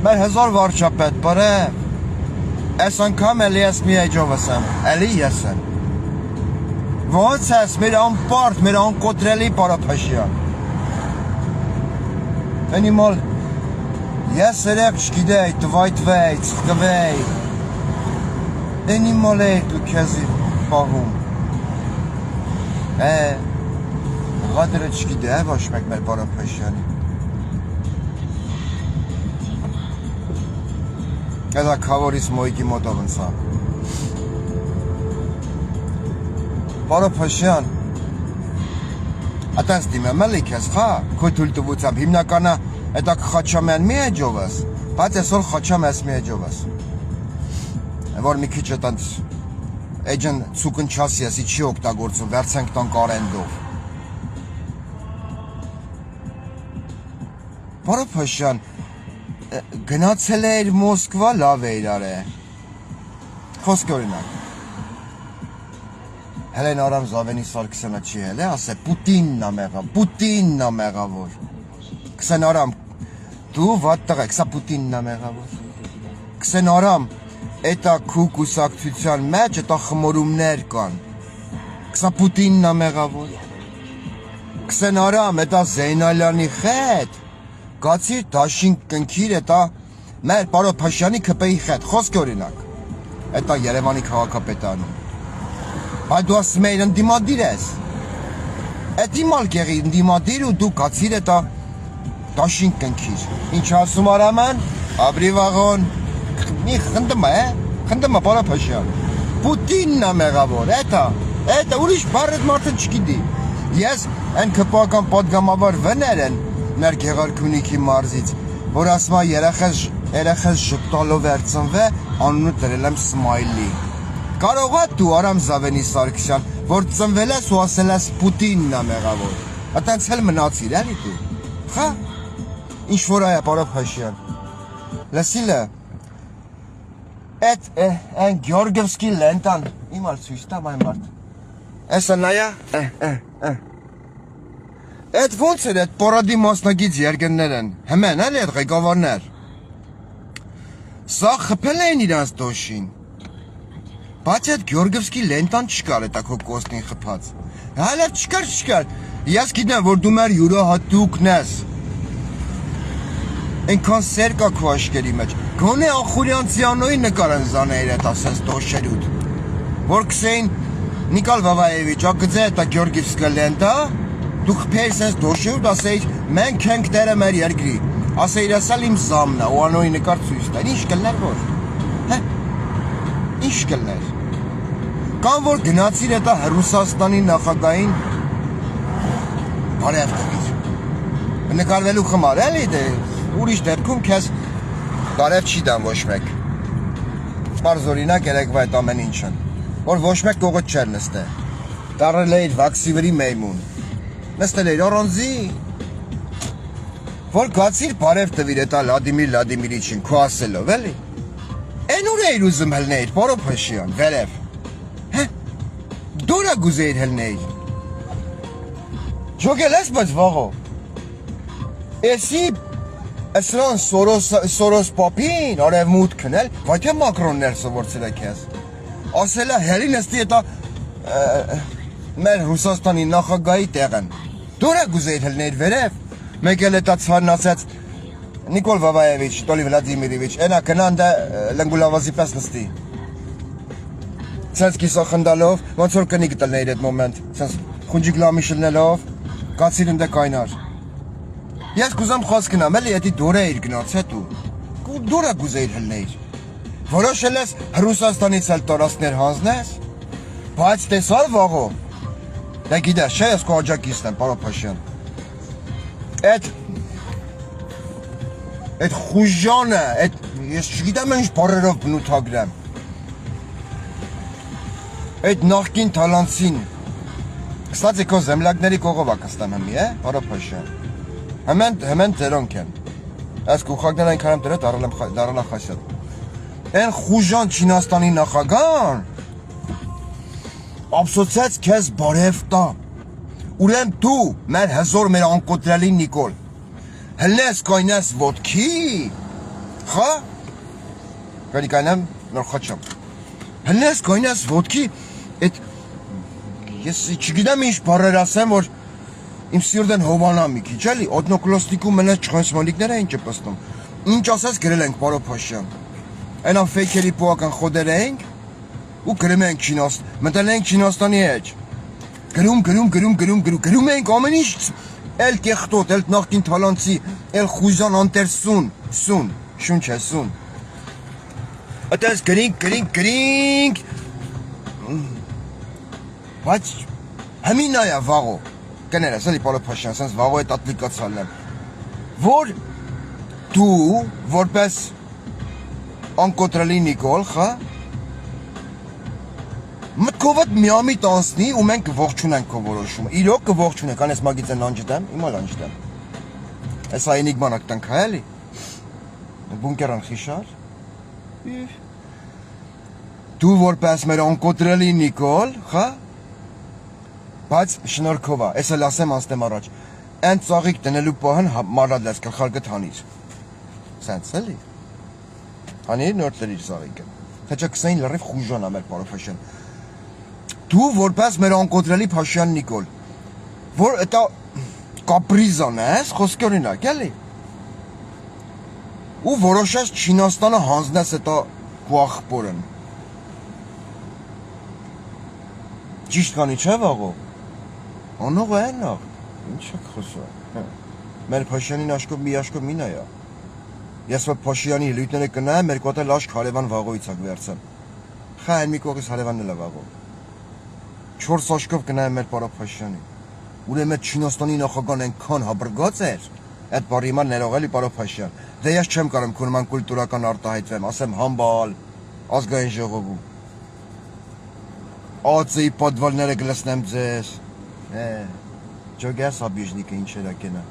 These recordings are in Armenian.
Մեր հզոր վարչապետ, բարև, այս անգամ էլի ես մի էջովս եմ, էլի ես եմ։ Ոնց ես, մեր անպարտ, մեր անկոտրելի Պարափաշյան։ Ենիմալ, ես երեկ չգիտեի, տվայտվեի, ծխկվեի։ Ենիմալ էի դու քեզի պահում։ Ղադրը չգիտե, ոչ մեկ մեր Պարափաշյանի։ Էդա քավորիս մոյկի մոտով ընցա։ Պարափաշյան, ատենց դիմեմ էլի քեզ, խա, քո թույլտվությամբ, հիմնականը էդա կխաչամեն մի էջովս, բայց այսօր խաչամ ես մի էջովս։ Որ մի քիչ էտանց էջն ցուկնչասի եսի չի օգտագործում, վերցենք տան կարենդով։ Պարափաշյան, գնացել էր Մոսկվա, լավ է իրար է։ Խոսք օրինակ։ Հելեն Արամ Զավենի Սարգսյանը չի հել է, ասե Պուտինն ա մեղավոր։ Քսեն Արամ, դու վատ տղ եք, սա Պուտինն ա մեղավոր։ Քսեն Արամ, էտա քու կուսակցության մեջ էտա խմորումներ կան։ Սա Պուտինն ա մեղավոր։ Քսեն Արամ, էտա Զեյնալյանի խետ Գացիր դաշին կնքիր էտա մեր Պարափաշյանի քպեի խետ, խոսք օրինակ, էտա Երևանի քաղաքապետարանում, բայց դու ասում էիր ընդդիմադիր ես, էտ իմալ կեղի ընդդիմադիր ու դու գացիր էտա դաշին կնքիր, ինչ ասում Արաման, աբրի վաղոն, մի խնդմա Պարափաշյան, Պուտինն ա մեղավոր, էտա, ուրիշ բարդ մարդը չգիտի, ես են քպական պատգամավոր վներ են, մեր Գեղարքունիքի մարզից, որ ասում երեխես ժպտալով վերցնվե, անունը դրել եմ Սմայլի։ Կարող է դու Արամ Զավենի Սարգսյան, որ ծնվել ես ու ասել ես Պուտինն ա մեղավոր։ Ատենց էլ մնացիր էլի դու։ Խա։ Ինչ որ այա Պարափաշյան։ Լսիլը։ Էդ այն Գյորգևսկի լենտան, իմալ ցույց տամ այն մարդ։ Էսա նայա։ Էդ ոնց էր էդ պորադի մասնագից երգեններ են, հմեն էլ էդ ղեկավարներ, սա խպել էին իրանց դոշին, բայց էդ Գյորգևսկի լենտան չկար էտա քո կոստին խպած, հալև չկար, ես գիտեմ, որ դու մեր յուրահատուկն ես, ենքան սեր կա քո աշկերի մեջ, գոնե Ախուրյանցյանոյի նկար են զանեիր էտ ասենց դոշերուտ, որ կսեին Նիկոլ Վավայևիչ, ակգծե էտա Գյորգևսկը լենտա, դու խպեիր սենց դոշերուտ ասեիր, մենք ենք դերը մեր երկրի, ասեիր ասալ իմ զամն է, ու անոյի նկար ցույց տար, ինչ կլներ որ, ինչ կլներ, կան որ գնացիր էտա Ռուսաստանի նախագահին, բարև տվիր, նկարվելու խմար էլի դե, ուրիշ դեպքում քեզ բարև չի դան ոչ մեկ, պարզորինակ երեկվա էտ ամեն ինչն, որ ոչ մեկ կողոտ չեր նստե, տարել էիր վաքսիվերի մեյմուն, նստել էիր առանձի, որ գացիր բարև տվիր էտա Լադիմիրիչին քո ասելով էլի, են ուր էիր ուզում հլնեիր Պարափաշյան, վերև, դորա գուզեիր հլնեիր, ջոգել ես բայց վաղո, էսի Էսրան Սորոս պապին արևմուտքն էլ, վայ թե Մակրոններ սովորցել է քեզ, ասել է հելի նստի էտա մեր Ռուսաստանի նախագահի տեղն, դորա գուզեիր հլնեիր վերև, մեկ էլ էտա ցարն ասեց Նիկոլ Վավայևիչ, Տոլի Վլադիմիրիչ, ենա կնան դա լնգուլավազի պես նստի, սենց կիսա խնդալով, ոնց որ կնի կտլնեիր էտ մոմենտ, սենց խունջիկ լամի շլնելով, կացիր ընդե կայնար, ես կուզամ խոսք գնամ, էլի էտի դորա էիր գնաց հետու, դորա գուզեիր հլնեիր, որոշել ես Ռուսաստանից էլ տարածքներ հանձնես, բայց տեսար վաղո, դե գիտես, չէ ես քո աջակիցն եմ, Պարափաշյան, էդ խուժանը, ես չգիտեմ ինչ բառերով բնութագրեմ, էդ նախկին թալանցին, կստացի քո զեմլակների կողով ակստեմ հմի, Պարափաշյան, հմեն ձերոնք են, այս կուխակներ այնքան եմ դրել դարալա խասյատ, են խուժան Չինաստանի նախագան, ափսոցեց քեզ բարև տա, ուրեմ դու, մեր հզոր, մեր անկոտրելի Նիկոլ, հլնես կայնես ոտքի, Խա Կանիկանամ նոր խաչամ Հնես կոյնես ոտքի Էդ Ես չգիտեմ ինչ բարեր ասեմ որ Իմ սիրտեն հովանամ մի քիչ էլի օդնոկլոստիկում մնաց չխանցմանիկները ինչ պստում Ինչ ասած գրել ենք պարոն Փաշյան Այնա ֆեյքերի պոական խոդեր ենք ու գրում ենք մտել ենք Չինաստանի հետ գրում ենք ամեն ինչ էլ կեղտոտ, էլ նախկին թալանցի, էլ խույզան անտերսուն, սուն, շունչ է սուն Ատես գրինք Բայց Համին այա վաղո Կներես էլի պարոն Փաշյան Սենց վաղո է տատլիկացալն եմ Որ դու որպես անկոտրելի Նիկոլ խա Մտքովդ միամիտ անցնի ու մենք կողջունենք քո որոշումը Իրոք կողջունենք անես մագից են լանջտեմ Հիմա լանջտեմ Այս այնիգման ակտանք հա էլի Բունկերան խիշար Դու որպես մեր անկոտրելի Նիկոլ խա Բայց շնորհքով է Էս էլ ասեմ անցնեմ առաջ Այն ծաղիկ տնելու պահն մարադես գլխարկդ հանիր Սենց էլի Հանիր նոր տրիր ծաղիկը Խեչա 20 լրիվ խուժան ամեր պարոն Փաշյան Դու որպես մեր անկոտրելի Փաշյան Նիկոլ Որ էտա կապրիզան ես խոսքի օրինակ էլի Ու որոշես Չինաստանը հանձնես էտա քո աղբորն Ճիշտ կանի չէ վաղո Անող է նավ Ինչ եք խոսա Մեր Փաշյանին աշկով մի աշկով մին այա Ես որ Փաշյանի լույտները կնայեմ մեր կոտել աշկ հարևան վաղոից ակ վերցեմ Խա այն մի կողից հարևանն էլ է վաղո 4 աշկով կնայեմ մեր պարոն Փաշյանի Ուրեմն Չինաստանի նախագահն այնքան հաբրգած էր Այդ բարի իման ներողելի պարոն Փաշյան Դե ես չեմ կարող քո նման կուլտուրական արտահայտվեմ ասեմ համբալ ազգային ժողովում Ածի պատվալները գլսնեմ ձեզ Ջոգես աբիժնիկը ինչ էր ակենա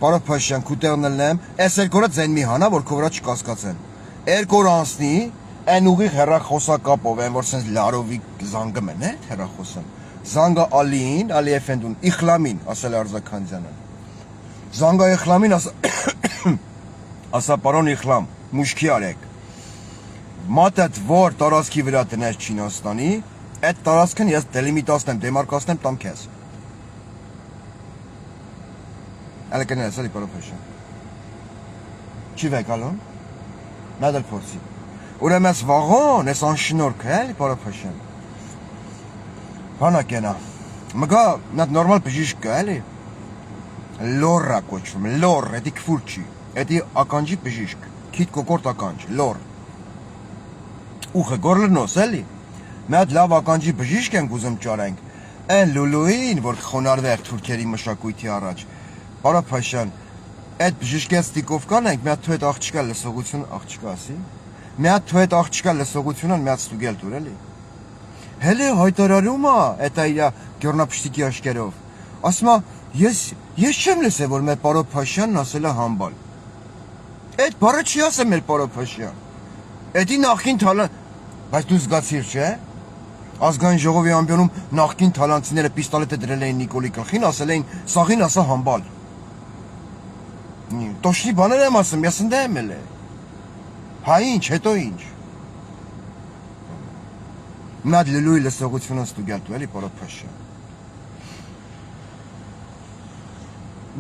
Պարոն Փաշյան քուտերն եմ Էս երկորը ձեն մի հանա որ քո վրա չկասկածեն Երկոր անցնի Այն ուղիղ հեռախոսակապով են որ սենց լարովի զանգում են հեռախոսն Զանգա Ալին Ալի Էֆենդուն Իխլամին ասել Արզականյանը Զանգա Իխլամին ասա պարոն Իխլամ մուշքի արեք Մատդ որ տարածքի վրա տնես Չինաստանի Այդ տարածքն ես դելիմիտացնեմ դեմարկացնեմ տամ քեզ Әлը կներես էլի պարոն Փաշյան Չի վեկալոն Նադել փորձի Ուրեմն ես վաղոն ես անշնորհք էլի պարոն Փաշյան Բանա կենա Մգա նատ նորմալ բժիշկ կա էլի Լորա կոչվում լոր էդի քֆուր չի Էդի ականջի բժիշկ Քիթ կոկորտ ականջ լոր Ուխը գորլնոս էլի Մի հատ լավ ականջի բժիշկ ենք ուզում ճարենք Այն լուլուին որ խոնարհվեր թուրքերի մշակույթի առաջ Պարոն Փաշյան Այդ բժիշկից տիկով կանենք մի հատ թու այդ աղջկա լսողություն աղջկա ասի Մի հատ թու այդ աղջկա լսողությունը մի հատ ստուգել դուր էլի Հələ հայտարարում է այդ այրա գյորնապշտիկի աշկերով Ասմա ես չեմ լսել որ մեր պարոն Փաշյանն ասել է համբալ Այդ բառը չի ասել մեր պարոն Փաշյան Էդի նախքին թալան Բայց դու զգացիր չէ Ազգային ժողովի ամբիոնում նախքին թալանցիները պիստոլետը դրել էին Նիկոլի գլխին ասել էին սաղին ասա համբալ Տոշնի բաներ եմ ասում ես ընդ եմ էլ է Հա ինչ հետո ինչ Մի հատ լլույի լսողությունը ստուգել դու էլի պարոն Փաշյան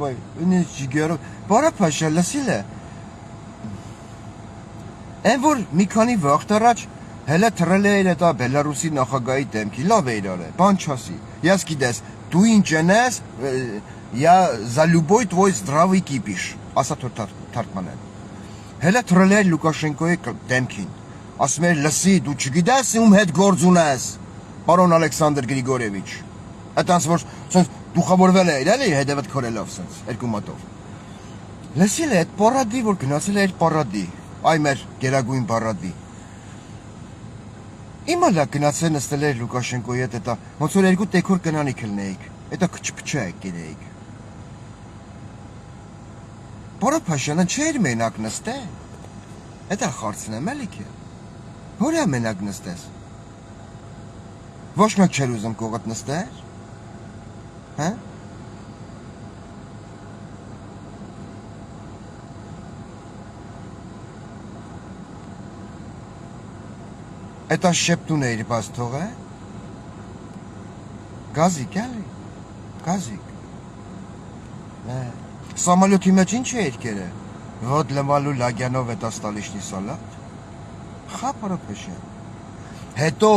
Ոյ ինձ ջիգերով պարոն Փաշյան լսիլ է Այն որ մի քանի վաղ առաջ հələ թռել էր դա Բելարուսի նախագահի դեմքի լավ էր արել բան չասի Ես գիտես դու ինչ ես я за любой твой здравый кипиш ասա թարգմանել Հələ թռել էր Լուկաշենկոյի դեմքին Ասում էր լսի դու չգիտես ում հետ գործ ունես Պարոն Ալեքսանդր Գրիգորևիչ Այդտենց որ սենց դուխավորվել էր էլի հետևդ քորելով սենց երկու մատով Լսիլ է այդ պարադի որ գնացել էր պարադի Այ մեր գերագույն պարադի Իմա լա գնացել նստել էր Լուկաշենկոյի հետ էտա ոնց որ երկու տեքոր կնանիք լնեիք Էտա քչփչա եք գերեիք Պարոն Փաշյանը չէր մենակ նստել Էտա խարցնեմ էլի քե Որ է մենակ նստես Ոչ մեկ չէր ուզում կողդ նստեր Հա Это շեպտուն էիր բաց թողը։ Գազիկ էլի։ Գազիկ։ Самолётի մեջ ինչ էիր կերը։ Вот լմալու լագյանով էտա ստալիշնի սալատ։ Խապարոպեշը։ Հետո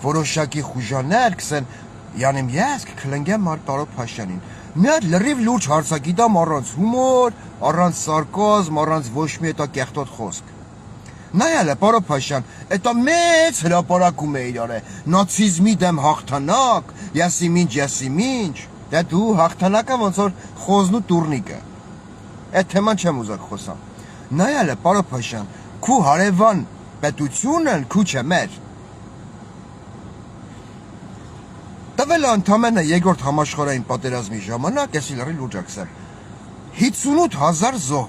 որոշակի խուժաներ կսեն յանիմ ես կքլնգեմ Մարպարո Փաշյանին։ Մի հատ լրիվ լուրջ հարցակիտամ առանց հումոր, առանց սարկազմ, առանց ոչ մի էտա կեղտոտ խոսք։ Նայել է Պարո Փաշյան, էտա մեծ հրապարակում է իրար է, նացիզմի դեմ հաղթանակ, յասիմինչ, դե դու հաղթանակը ոնց որ խոզն ու տուրնիկը։ Այդ թեման չեմ ուզակ խոսամ։ Նայել է Պարո Փաշյան, քու հարևան պետությունն քու չէ մեր։ Տվել է ընդամենը երկրորդ համաշխարհային պատերազմի ժամանակ, էսի լրի լուրջակսեմ, 58,000 զոհ։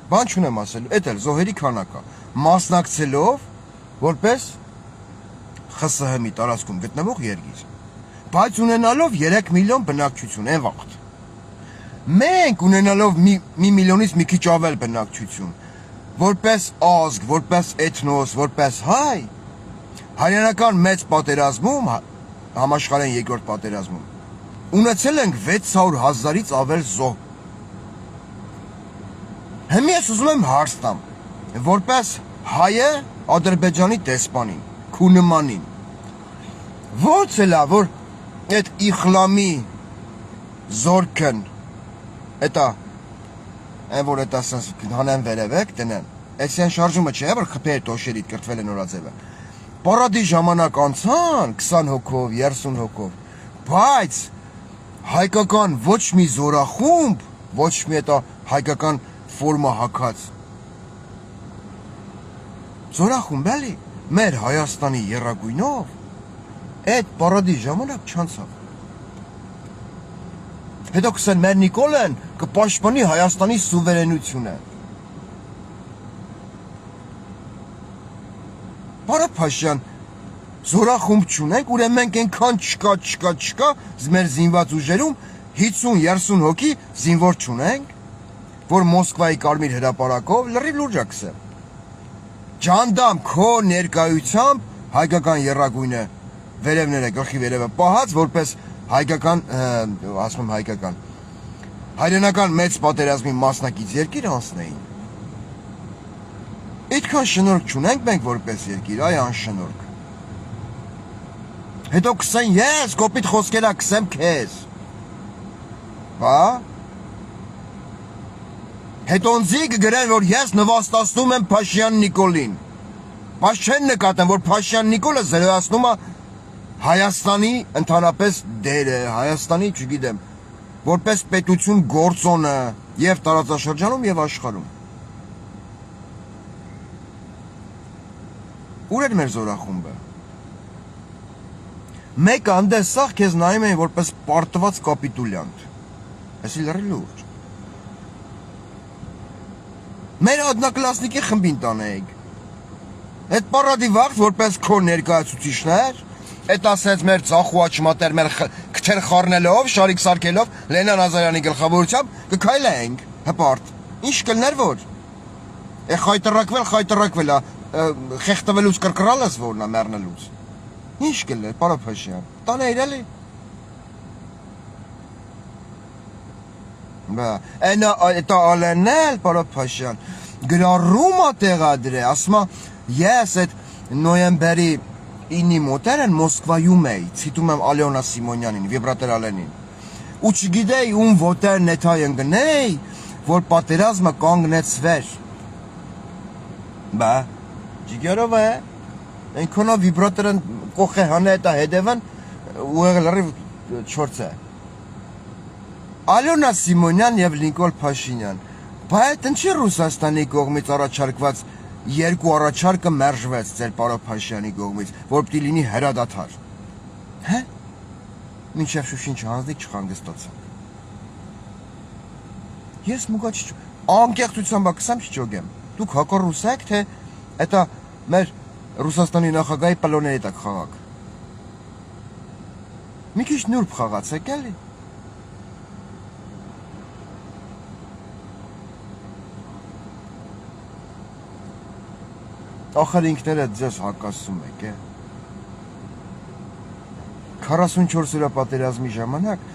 Բան չունեմ ասելու, էդ էլ զոհերի քանակա, մասնակցելով, որպես ԽՍՀՄ-ի տարածքում գտնվող երկիր, բայց ունենալով 3 միլիոն բնակչություն, այն վաղտ։ Մենք ունենալով մի միլիոնից մի քիչ ավել բնակչություն, որպես ազգ, որպես էթնոս, որպես հայ, հայրենական մեծ պատերազմում, համաշխարհային երկրորդ պատերազմում, ունեցել ենք 600,000-ից ավել զոհ։ Հիմա ես ուզում եմ հարց տամ, որպես հայը Ադրբեջանի դեսպանին, քու նմանին, ո՞նց է լավ, որ այդ իխլամի զորքն, էտա, այն որ էտա սենց հանեն վերևեք, տնեն, այսյան շարժումը չէ, որ խպեր տոշերիտ կրտվել են օրաձևը, պարադի ժամանակ անցան 20 հոգով, 30 հոգով, բայց հայկական ոչ մի զորախումբ, ոչ մի էտա հայկական ֆորմա հակած զորախումբ էլի, մեր Հայաստանի եռագույնով, այդ պարադի ժամանակ չանցավ։ Հետո կսեն մեր Նիկոլեն կպաշտպանի Հայաստանի սուվերենությունը։ Պարո Փաշյան, զորախումբ չունենք, ուրեմն մենք այնքան չկա, մեր զինված ուժերում 50-30 հոգի զինվոր չունենք, որ Մոսկվայի կարմիր հրապարակով լրիվ լուրջակս է։ Ջանդամ քո ներկայությամբ հայկական եռագույնը վերևները գլխի վերևը պահած, որպես հայկական, ասում եմ հայկական, հայրենական մեծ պատերազմի մասնակից երկիր անցնեին։ Այդքան շնորհք չունենք մենք որպես երկիր, այ անշնորհք։ Հետո կսեն ես, կոպիտ խոսքերա կսեմ քեզ։ Հա։ Հետո ինձի կգրեն, որ ես նվաստացնում եմ Փաշյան Նիկոլին։ Բայց չեն նկատեն, որ Փաշյան Նիկոլը զրոյացնում է Հայաստանի ընդհանրապես դերը, Հայաստանի, չգիտեմ, որպես պետություն գործոնը եւ տարածաշրջանում եւ աշխարհում։ Ուր էր մեր զորախումբը։ Մեկ անդեսախ քեզ նայում էին որպես պարտված կապիտուլյանտ։ Այսի լրի լուրջ։ Մեր одноклассники խմբին տանեիք։ Այդ պարադի վաղ որպես քո ներկայացուցիչներ, այդ ասեց մեր ծախուաչ մատեր մեր քթեր խառնելով, շարիկ սարքելով Լենան Ազարյանի գլխավորությամբ կքայլենք հպարտ։ Ինչ կլներ որ։ Խայտրակվել է, խեղտվելուց կրկրալս որն է մեռնելուց։ Ինչ կլներ, Պարո Փաշյան։ Տաներ էլի։ Բա, էտա ալենել, Պարո Փաշյան, գրառում է տեղադրե, ասմա, ես այդ նոյեմբերի 9-ի մոտեր են Մոսկվայում էի, ցիտում եմ Ալյոնա Սիմոնյանին, վիբրատոր Ալենին, ու չգիտեի ում ոտեր նետայ ընգնեի, որ պատերազմը կանգնեցվեր։ Բա, ջիգերով է, այնքոնա վիբրատորն կոխ է հանե էտա հետևն, ու եղլարի չորց է։ Ալյոնա Սիմոնյան և Նիկոլ Փաշինյան, բա այդ ընչի Ռուսաստանի կողմից առաջարկված երկու առաջարկը մերժվեց ձեր Պարո Փաշյանի կողմից, որ պիտի լինի հրադադար։ Հե՞։ Մինչև Շուշին չհանձնի չխանգստացանք։ Ես մուգա անկեղծությամբ կսամ չճոգեմ։ Դուք հակառուս եք, թե էտա մեր Ռուսաստանի նախագահի պլոների տակ խաղաք։ Մի քիչ նուրբ խաղացեք էլի։ ախր ինքներդ ձեզ հակասում եք, 44 օրյա պատերազմի ժամանակ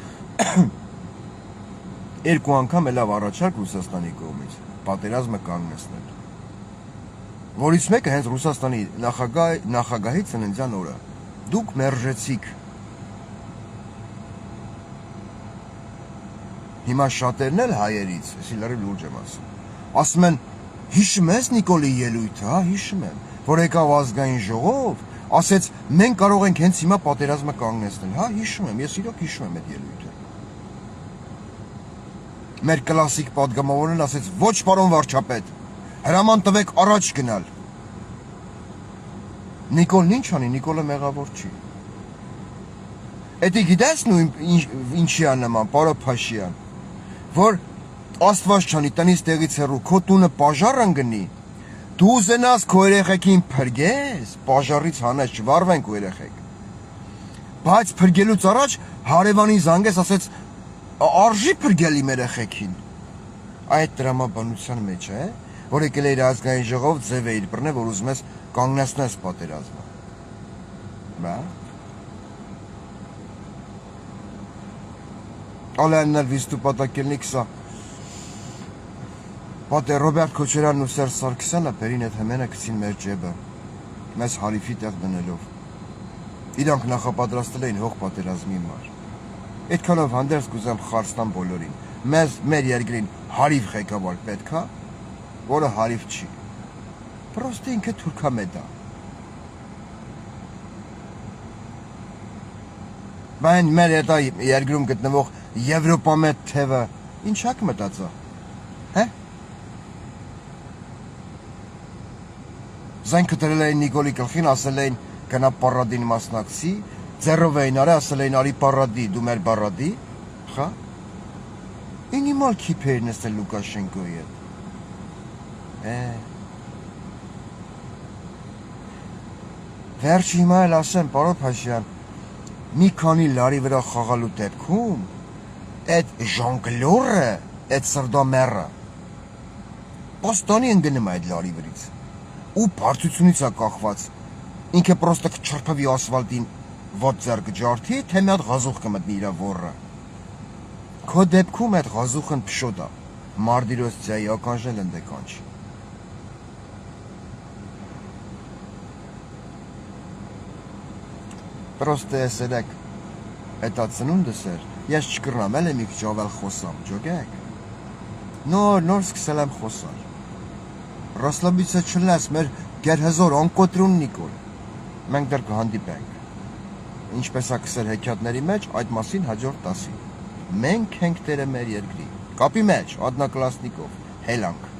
երկու անգամ լավ առաջարկ Ռուսաստանի կողմից պատերազմը կանգնեցնել, որից մեկը հենց Ռուսաստանի նախագահի ծննդյան օրը։ Դուք մերժեցիք։ Հիմա շատերն էլ հայերից, ես լրիվ լուրջ եմ ասում են, հիշում ես Նիկոլի ելույթը, հա, հիշում եմ, որ եկավ ազգային ժողով, ասեց մենք կարող ենք հենց հիմա պատերազմը կանգնեցնել, հա, հիշում եմ, ես իրոք հիշում եմ այդ ելույթը։ Մեր կլասիկ պատգամավորն ասեց, ոչ պարոն վարչապետ, հրաման տվեք առաջ գնալ։ Նիկոլն ինչ անի, Նիկոլը մեղավոր չի։ Էդի գիտես ինչի ա նման, պարոն Փաշյան, որ Աստված չանի տնից տեղից հեռու քո տունը պաժարն գնի, դու ուզենաս քո երեխեքին փրկես, պաժարից հանես, չվարվեն քո երեխեք։ Բայց փրկելուց առաջ հարևանին զանգես, ասեց արժի փրկել իմ երեխեքին։ Այդ դրամաբանության մեջ է, որ եկել է իր ազգային ժողով ձև է իր բռնել, որ ուզում ես կանգնեցնես պատերազմը։ Բա։ Ալյանն վիստուպատակելնի կսա։ Պատե Ռոբերտ Քոչարյանն ու Սերժ Սարգսյանը բերին այդ հմենը գցին մեր ջեբը, մեզ հարիվի տեղ դնելով։ Իրանք նախապատրաստել էին հող պատերազմի համար։ Այդքանով հանդերձ կուզեմ խարստան բոլորին։ Մեզ մեր երկրին հարիվ ղեկավար պետք է, որը հարիվ չի։ Պրոստը ինքը թուրքամետ է։ Բայց մեր հետա երկրում գտնվող Եվրոպամետ թևը ինչ ակ մտածա։ Հե? Զենքը դրել էին Նիկոլի գլխին, ասել էին գնա պարադին մասնակցի, ձեռով էին արել, ասել էին արի պարադի, դու մեր պարադի, խա։ Ինիմալ քիփեր նստել Լուկաշենկոյի հետ։ Վերջի հիմա էլ ասեմ, պարոն Փաշյան, մի քանի լարի վրա խաղալու դեպքում այդ ժոնգլյորը, այդ սրդամեռը պոստանի ընկնում է այդ լարի վրից ու բարձությունից է կախված, ինքը պրոստը կչրփվի ասվալտին ոտ ձեռ կջարդի, թե մի հատ ղազուխ կմտնի իր ոռը։ Քո դեպքում այդ ղազուխն փշոտ է, մարդիրոս ձյայի ականջն էլ ընդեկանչ։ Պրոստը ես երեք հետա ծնունդս էր, ես չկրնամ էլ եմ մի քիչ ավել խոսամ, ջոգեք։ Նոր սկսել եմ խոսալ։ Ռասլաբիցը չլես մեր գերհզոր անկոտրուն Նիկոլ։ Մենք դեռ կհանդիպենք։ Ինչպես է կսել հեքիաթների մեջ, այդ մասին հաջորդ դասին։ Մենք ենք տերը մեր երկրի։ Կապի մեջ, Ադնակլասնիկով, հելանք։